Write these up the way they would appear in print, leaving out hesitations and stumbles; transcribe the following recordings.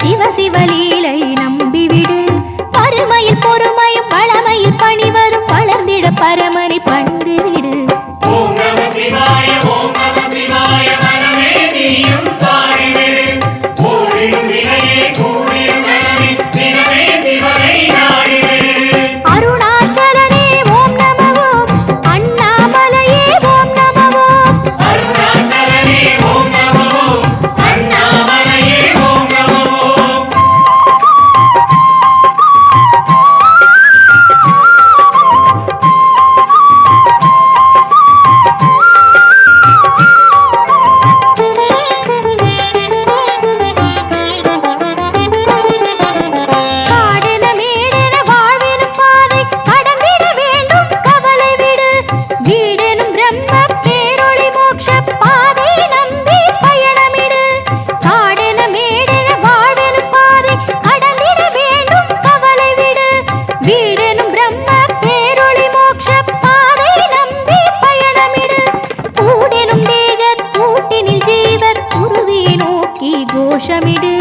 சிவ சிவலீலை நம்பிவிடு. பருமையில் பொறுமையும் பழமையில் பணிவதும் வளர்ந்திட பரமனை பணிந்துவிடு. ஓம் நம சிவாய ஓம் நம சிவாய மனமே நீயும் பாடிவிடு. ஓடிடும் வினையே கூடிடும் நலமே தினமே சிவனை நாடிவிடு. அருணாச்சலனே ஓம் நம ஓம். அண்ணாமலையே ஓம் நம ஓம். அருணாச்சலனே ஓம் நம ஓம். அண்ணாமலையே ஓம் நம ஓம். காடென மேடென வாழ்வெனும் பாதை கடந்திட வேண்டும் கவலை விடு. வீடெனும் பிரம்ம பேரொளி மோட்ச பாதை நம்பி பயணமிடு. காடென மேடென வாழ்வெனும் பாதை கடந்திட வேண்டும் கவலை விடு. வீடெனும் பிரம்ம பேரொளி மோட்ச பாதை நம்பி பயணமிடு. கூடெனும் தேக கூட்டினில் ஜீவர் குருவியை நோக்கி கோஷமிடு.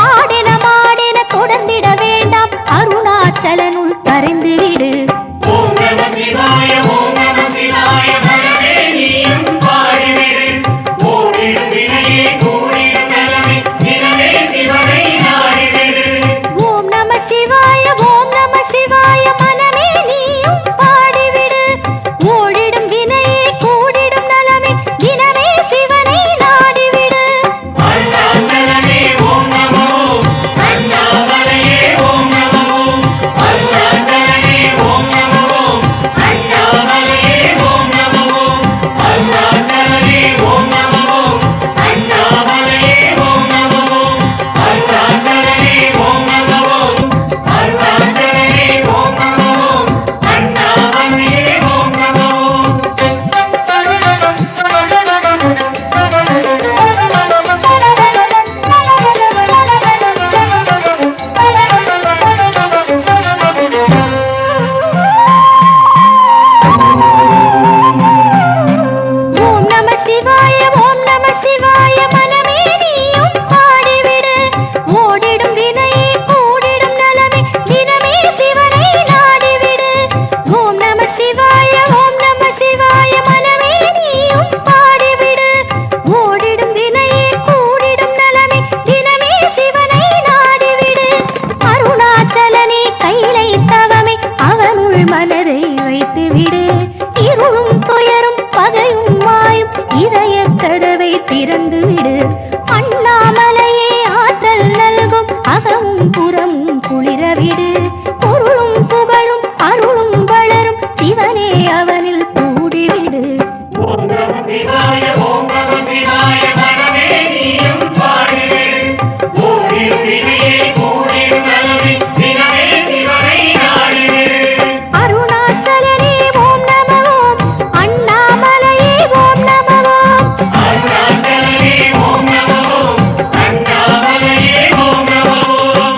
ஆடென மாடென தொடர்ந்திட வேண்டாம் அருணாச்சலனுள் கரைந்து விடு. ஓம் நம சிவாய ஓம் நம சிவாய மனமே நீயும் பாடிவிடு. ஓடிடும் வினையே கூடிடும் நலமே தினமே சிவனை நாடிவிடு. ஓம் நம சிவாய ஓம் நம சிவாய மனமே நீயும் பாடிவிடு. ஓடிடும் வினையே கூடிடும் நலமே தினமே சிவனை நாடிவிடு. அருணாச்சலனே ஓம் நம ஓம். அண்ணாமலையே ஓம் நம ஓம். அருணாச்சலனே ஓம் நம ஓம். அண்ணாமலையே ஓம் நம ஓம். அருணாச்சலனே ஓம் நம ஓம். அண்ணாமலையே ஓம் நம ஓம். அருணாச்சலனே ஓம் நம ஓம். அருணாச்சலனே ஓம் நம ஓம். அண்ணாமலையே ஓம் நம ஓம். ஓம் நம சிவாய ஓம் நம சிவாய மனமே நீயும் பாடிவிடு. ஓடிடும் வினையே கூடிடும் நலமே தினமே சிவனை நாடிவிடு. ஓம் நம சிவாய ஓம் நம சிவாய மனமே நீயும் பாடிவிடு. ஓடிடும் வினையே கூடிடும் நலமே தினமே சிவனை நாடிவிடு. அருணாச்சலனே கைலை தவமே அவனுள் மனதை வைத்துவிடு. இருளும் துயரும் பகையும் மாயும் இதய கதவை திறந்துவிடு. அண்ணாமலையே ஆற்றல் நல்கும் அகமும் புறமும் குளிரவிடு. பொருளும் புகழும் அருளும் வளரும் சிவனே அவனில் கூடிவிடு. ஓம் நம சிவாய ஓம் நம சிவாய மனமே நீயும் பாடிவிடு. ஓடிடும் வினையே கூடிடும் நலமே தினமே சிவனை நாடிவிடு. அருணாச்சலனே ஓம் நம ஓம். அண்ணாமலையே ஓம் நம ஓம். அருணாச்சலனே ஓம் நம ஓம். அண்ணாமலையே ஓம் நம ஓம்.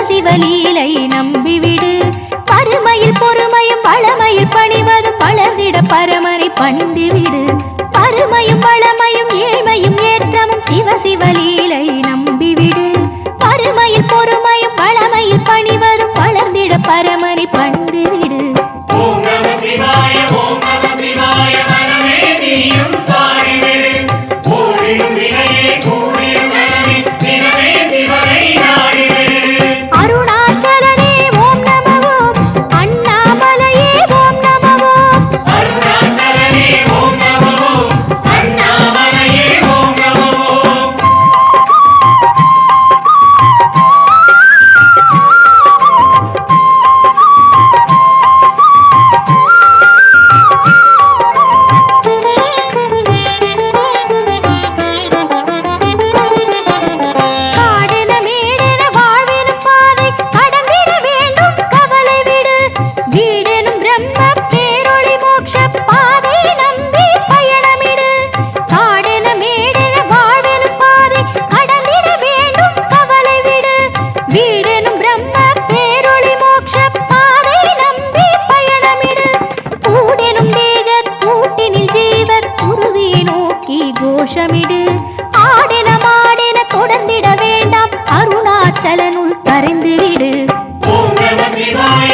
சிவலீலை நம்பிவிடு. பருமையில் பொறுமையும் வளமையில் பணிவதும் வளர்ந்திட பரமனை பணிந்துவிடு. பருமையும் வளமையும் ஏழ்மையும் ஏற்றமும் சிவலீலை நம்பிவிடு. பருமையில் பொறுமையும் வளமையில் பணிவதும் வளர்ந்திட பரமனை பணிந்துவிடு. ஓம் நம சிவாய ஓம் நம சிவாய மனமே நீயும் பாடிவிடு. ஓடிடும் வினையே கூடிடும் நலமே தினமே சிவனை நாடிவிடு. அருணாச்சலனே ஓம் நம ஓம். அண்ணாமலையே ஓம் நம ஓம். அருணாச்சலனே ஓம் நம ஓம். அண்ணாமலையே ஓம் நம ஓம். காடென மேடென வாழ்வெனும் பாதை கடந்திட வேண்டும் கவலை விடு. வீடெனும் பிரம்ம பேரொளி மோட்ச பாதை நம்பி பயணமிடு. காடென மேடென வாழ்வெனும் பாதை கடந்திட வேண்டும் கவலை விடு. வீடெனும் பிரம்ம பேரொளி மோட்ச பாதை நம்பி பயணமிடு. கூடெனும் தேகர் கூட்டினில் ஜீவர் குருவியை நோக்கி கோஷமிடு. ஆடென மாடென தொடர்ந்திட வேண்டாம் அருணாச்சலனுள் கரைந்துவிடு. ஓம் நம சிவாய